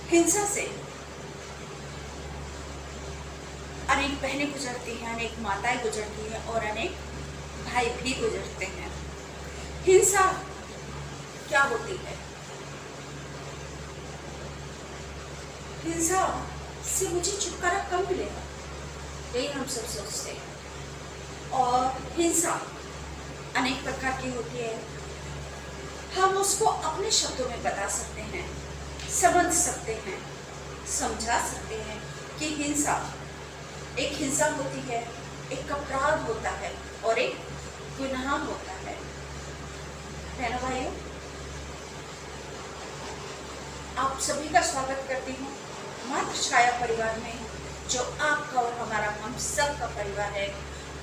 हिंसा से अनेक बहनें गुजरती हैं, अनेक माताएं गुजरती हैं और अनेक भाई भी गुजरते हैं। हिंसा क्या होती है? हिंसा से मुझे छुटकारा कब मिलेगा, यही हम सब सोचते हैं। और हिंसा अनेक प्रकार की होती है। हम उसको अपने शब्दों में बता सकते हैं, समझ सकते हैं, समझा सकते हैं कि हिंसा होती है, एक अपराध होता है और एक गुनाह होता है। बहनों भाइयों, आप सभी का स्वागत करती हूँ मातृ छाया परिवार में, जो आपका और हमारा हम सब का परिवार है।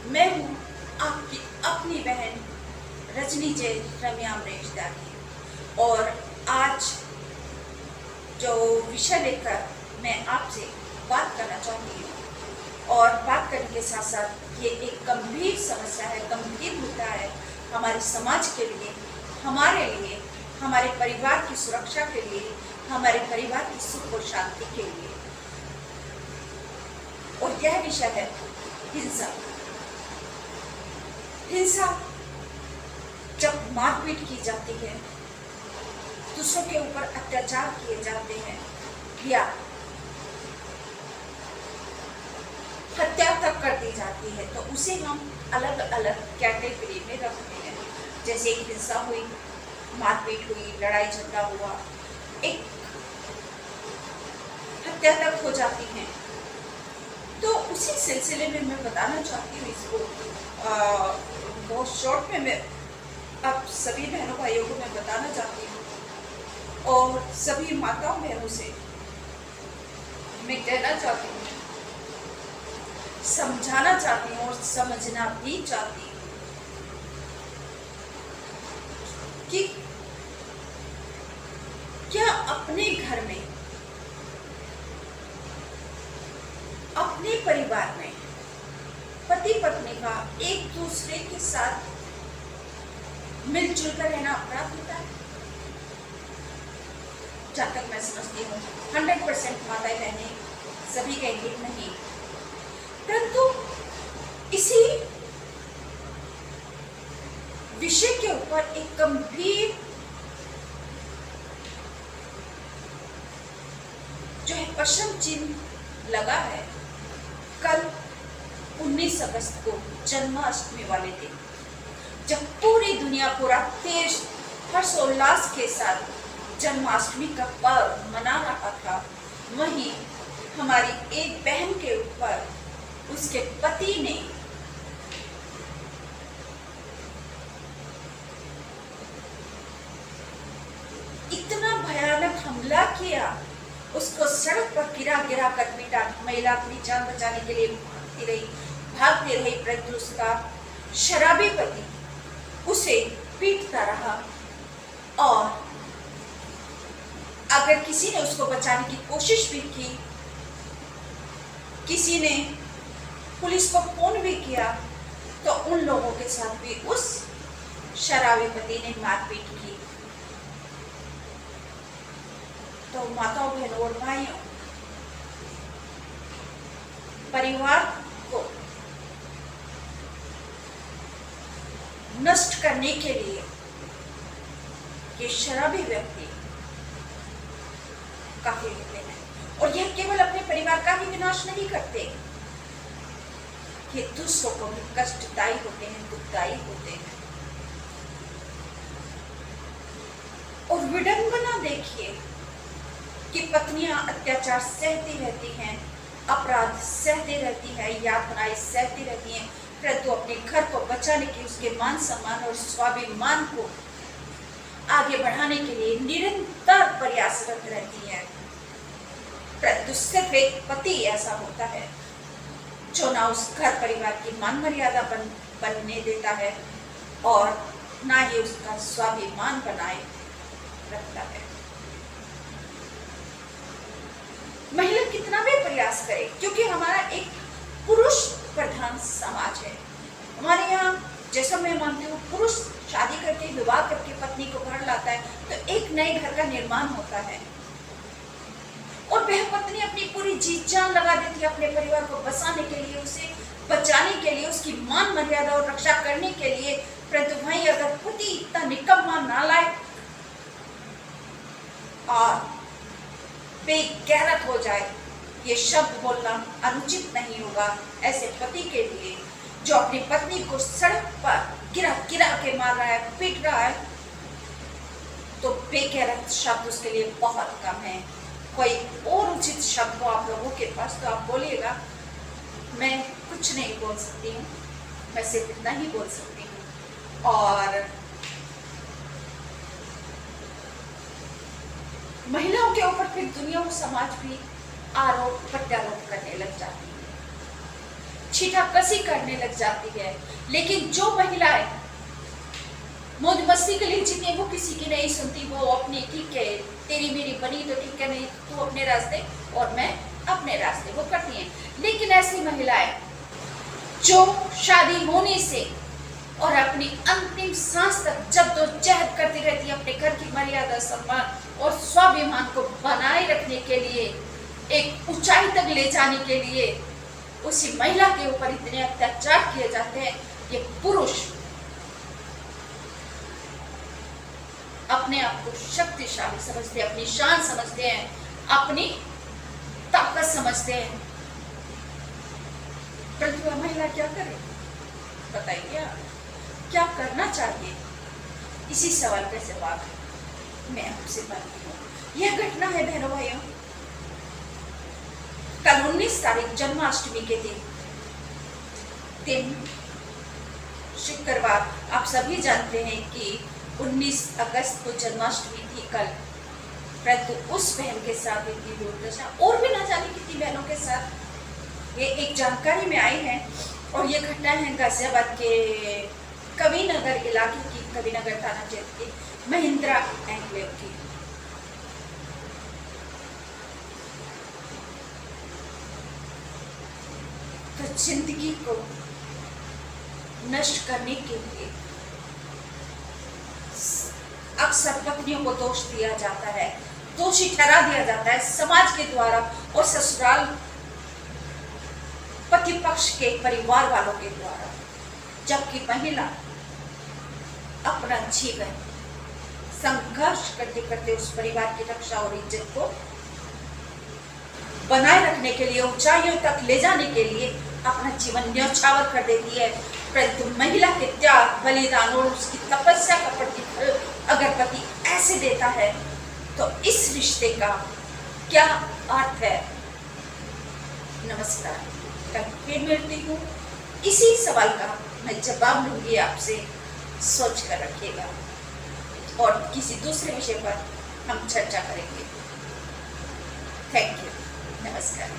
मैं हूँ आपकी अपनी बहन रजनी जैन रम्या अमरेश दानी, और आज जो विषय लेकर मैं आपसे बात करना चाहती हूँ, और बात करने के साथ साथ ये एक गंभीर समस्या है, गंभीर मुद्दा है हमारे समाज के लिए, हमारे लिए, हमारे परिवार की सुरक्षा के लिए, हमारे परिवार की सुख और शांति के लिए। और यह विषय है हिंसा। हिंसा जब मारपीट की जाती है, दूसरों के ऊपर अत्याचार किए जाते हैं या हत्या तक कर दी जाती है, तो उसे हम अलग अलग कैटेगरी में रखते हैं। जैसे एक हिंसा हुई, मारपीट हुई, लड़ाई झगड़ा हुआ, एक हत्या तक हो जाती है। तो उसी सिलसिले में मैं बताना चाहती हूँ इसको बहुत शॉर्ट में मैं आप सभी बहनों भाइयों को मैं बताना चाहती हूँ, और सभी माताओं बहनों से मैं कहना चाहती हूँ, समझाना चाहती हूँ और समझना भी चाहती हूँ कि क्या अपने घर में, अपने परिवार में पति पत्नी का एक दूसरे के साथ मिलजुल कर रहना अपराध होता है? जहाँ तक मैं समझती हूँ 100% माताएं बहनें सभी कहेंगे नहीं, परंतु इसी विषय के ऊपर एक गंभीर जो है प्रश्न चिन्ह लगा है। कल 19 अगस्त को जन्माष्टमी वाले दिन, जब पूरी दुनिया, पूरा देश हर्षोल्लास के साथ जन्माष्टमी का पर्व मना रहा था, वहीं हमारी एक बहन के ऊपर उसके पति ने इतना भयानक हमला किया, उसको सड़क पर गिरा कर पीटा। महिला अपनी जान बचाने के लिए भागती रही, परंतु उसका शराबी पति उसे पीटता रहा, और अगर किसी ने उसको बचाने की कोशिश भी की, किसी ने पुलिस को फोन भी किया, तो उन लोगों के साथ भी उस शराबी पति ने मारपीट की। तो माताओं, बहनों और भाइयों, परिवार को नष्ट करने के लिए ये शराबी व्यक्ति काफी होते हैं, और यह केवल अपने परिवार का ही विनाश नहीं करते, ये दूसरों को भी कष्टदायी होते हैं, दुखदायी होते हैं। और विडंबना देखिए कि पत्नियां अत्याचार सहती रहती हैं, अपराध सहती रहती है, यातनाएं सहती रहती हैं, परंतु अपने घर को बचाने के, उसके मान सम्मान और स्वाभिमान को आगे बढ़ाने के लिए निरंतर प्रयासरत रहती हैं। परंतु सिर्फ एक पति ऐसा होता है जो ना उस घर परिवार की मान मर्यादा बनने देता है, और ना ही उसका स्वाभिमान बनाए रखता है। महिला कितना भी प्रयास करे, क्योंकि हमारा एक पुरुष प्रधान समाज है। हमारे यहाँ, जैसा मैं मानती हूँ, पुरुष शादी करके, विवाह करके पत्नी को घर लाता है, तो एक नए घर का निर्माण होता है। और वह पत्नी अपनी पूरी जी जान लगा देती है अपने परिवार को बसाने के लिए, उसे बचाने के लिए, उसकी मान मर्यादा और रक्षा करने के लिए। परंतु भाई अगर पति इतना निकम्मा, नालायक और बेगैरत हो जाए, ये शब्द बोलना अनुचित नहीं होगा ऐसे पति के लिए जो अपनी पत्नी को सड़क पर गिरा गिरा के मार रहा है, पीट रहा है, तो बेगैरत शब्द उसके लिए बहुत कम है। कोई और उचित शब्द हो आप लोगों के पास तो आप बोलिएगा। मैं कुछ नहीं बोल सकती हूँ, मैं सिर्फ इतना ही बोल सकती हूँ। और महिलाओं के ऊपर फिर दुनिया और समाज भी आरोप प्रत्यारोप करने लग जाती है, छींटाकशी करने लग जाती है। लेकिन जो महिलाएं मौज मस्ती के लिए जीती, वो किसी की नहीं सुनती, वो अपनी ठीक है, तेरी मेरी बनी तो ठीक है, नहीं तू अपने रास्ते और मैं अपने रास्ते, वो करती हैं। लेकिन ऐसी महिलाएं जो शादी होने से और अपनी अंतिम सांस तक जद्दोजहद करती रहती है अपने घर की मर्यादा, सम्मान और स्वाभिमान को बनाए रखने के लिए, एक ऊंचाई तक ले जाने के लिए, उसी महिला के ऊपर इतने अत्याचार किए जाते हैं। ये पुरुष अपने आप को शक्तिशाली समझते हैं, अपनी शान समझते हैं, अपनी ताकत समझते हैं। परंतु वह महिला क्या करे, बताइए आप, क्या करना चाहिए? इसी सवाल के जवाब मैं आपसे मांगती हूँ। यह घटना है बहनों भाइयों, कल 19 तारीख जन्माष्टमी के दिन शुक्रवार। आप सभी जानते हैं कि 19 अगस्त को जन्माष्टमी थी कल, परंतु उस बहन के साथ इतनी दुर्दशा, और भी ना जाने कितनी बहनों के साथ ये एक जानकारी में आई है। और ये घटना है गाजियाबाद के कविनगर इलाके की, कविनगर थाना क्षेत्र की महिंद्रा एनक्लेव की। तो जिंदगी को नष्ट करने के लिए अक्सर पत्नियों को दोष दिया जाता है, दोषी ठहरा दिया जाता है समाज के द्वारा और ससुराल पति पक्ष के परिवार वालों के द्वारा, जबकि महिला अपना जीवन संघर्ष करते करते उस परिवार की रक्षा और इज्जत को बनाए रखने के लिए, ऊंचाइयों तक ले जाने के लिए अपना जीवन न्यौछावर कर देती है। परंतु महिला के त्याग, बलिदान और उसकी तपस्या का प्रतिफल अगर पति ऐसे देता है तो इस रिश्ते का क्या अर्थ है? नमस्कार, कल फिर मिलती हूँ, इसी सवाल का मैं जवाब लूंगी आपसे, सोच कर रखिएगा और किसी दूसरे विषय पर हम चर्चा करेंगे। थैंक यू, नमस्कार।